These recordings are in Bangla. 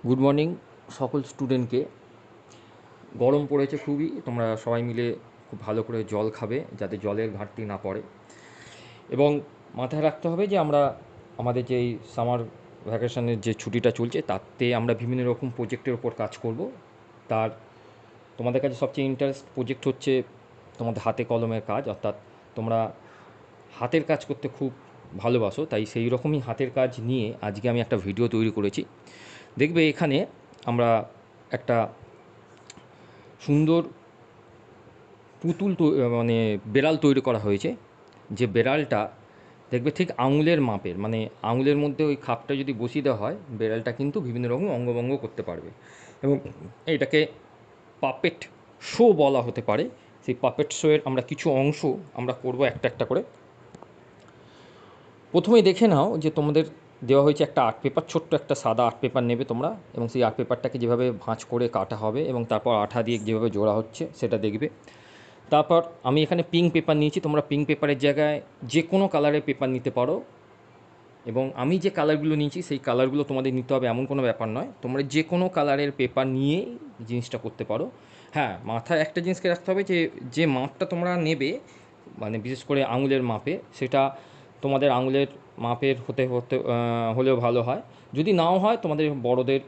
গুড মর্নিং সকল স্টুডেন্টকে। গরম পড়েছে খুবই, তোমরা সবাই মিলে খুব ভালো করে জল খাবে যাতে জলের ঘাটতি না পড়ে। এবং মাথায় রাখতে হবে যে আমরা আমাদের যে এই সামার ভ্যাকেশনের যে ছুটিটা চলছে তাতে আমরা বিভিন্ন রকম প্রজেক্টের ওপর কাজ করব। তার তোমাদের কাছে সবচেয়ে ইন্টারেস্ট প্রজেক্ট হচ্ছে তোমাদের হাতে কলমের কাজ, অর্থাৎ তোমরা হাতের কাজ করতে খুব ভালোবাসো, তাই সেই রকমই হাতের কাজ নিয়ে আজকে আমি একটা ভিডিও তৈরি করেছি। দেখবে এখানে আমরা একটা সুন্দর পুতুল মানে বেড়াল তৈরি করা হয়েছে। যে বেড়ালটা দেখবে ঠিক আঙুলের মাপের, মানে আঙুলের মধ্যে ওই খাপটা যদি বসিয়ে দেওয়া হয় বেড়ালটা কিন্তু বিভিন্ন রকম অঙ্গভঙ্গ করতে পারবে। এবং এটাকে পাপেট শো বলা হতে পারে। সেই পাপেট শোয়ের আমরা কিছু অংশ আমরা করব একটা একটা করে। প্রথমেই দেখে নাও যে তোমাদের দেওয়া হয়েছে একটা আর্ট পেপার, ছোট্ট একটা সাদা আর্ট পেপার নেবে তোমরা, এবং সেই আর্ট পেপারটাকে যেভাবে ভাঁজ করে কাটা হবে এবং তারপর আঠা দিয়ে যেভাবে জোড়া হচ্ছে সেটা দেখবে। তারপর আমি এখানে পিঙ্ক পেপার নিয়েছি, তোমরা পিঙ্ক পেপারের জায়গায় যে কোনো কালারের পেপার নিতে পারো। এবং আমি যে কালারগুলো নিয়েছি সেই কালারগুলো তোমাদের নিতে হবে এমন কোনো ব্যাপার নয়, তোমরা যে কোনো কালারের পেপার নিয়ে জিনিসটা করতে পারো। হ্যাঁ, মাথায় একটা জিনিসকে রাখতে হবে যে যে মাপটা তোমরা নেবে, মানে বিশেষ করে আঙুলের মাপে, সেটা তোমাদের আঙুলের মাপের হতে হতে হলেও ভালো হয়। যদি নাও হয় তোমাদের বড়দের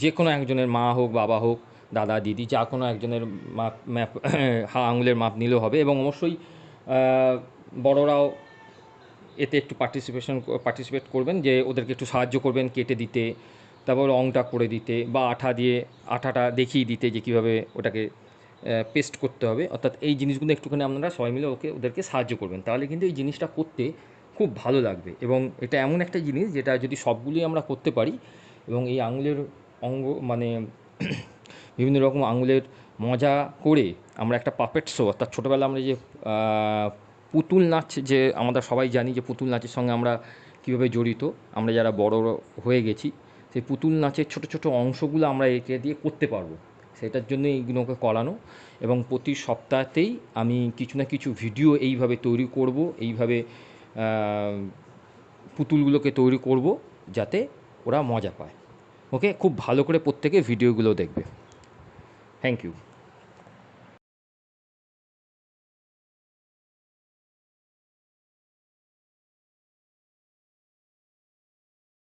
যে কোনো একজনের মা হোক, বাবা হোক, দাদা, দিদি, যা কোনো একজনের ম্যাপ আঙুলের মাপ নিলেও হবে। এবং অবশ্যই বড়রাও এতে একটু পার্টিসিপেট করবেন, যে ওদেরকে একটু সাহায্য করবেন কেটে দিতে, তারপর রঙটা করে দিতে, বা আঠা দিয়ে আঠাটা দেখিয়ে দিতে যে কীভাবে ওটাকে পেস্ট করতে হবে। অর্থাৎ এই জিনিসগুলো একটুখানি আপনারা সবাই মিলে ওদেরকে সাহায্য করবেন, তাহলে কিন্তু এই জিনিসটা করতে খুব ভালো লাগবে। এবং এটা এমন একটা জিনিস যেটা যদি সবগুলোই আমরা করতে পারি, এবং এই আঙুলের অঙ্গ মানে বিভিন্ন রকম আঙুলের মজা করে আমরা একটা পাপেট শো, অর্থাৎ ছোটোবেলা আমরা যে পুতুল নাচ, যে আমরা সবাই জানি যে পুতুল নাচের সঙ্গে আমরা কীভাবে জড়িত, আমরা যারা বড় হয়ে গেছি, সেই পুতুল নাচের ছোটো ছোটো অংশগুলো আমরা একে দিয়ে করতে পারবো। সেটার জন্য এইগুলোকে করানো। এবং প্রতি সপ্তাহতেই আমি কিছু না কিছু ভিডিও এইভাবে তৈরি করব, এইভাবে পুতুলগুলোকে তৈরি করব যাতে ওরা মজা পায়। ওকে, খুব ভালো করে প্রত্যেকে ভিডিওগুলো দেখবে। Thank you.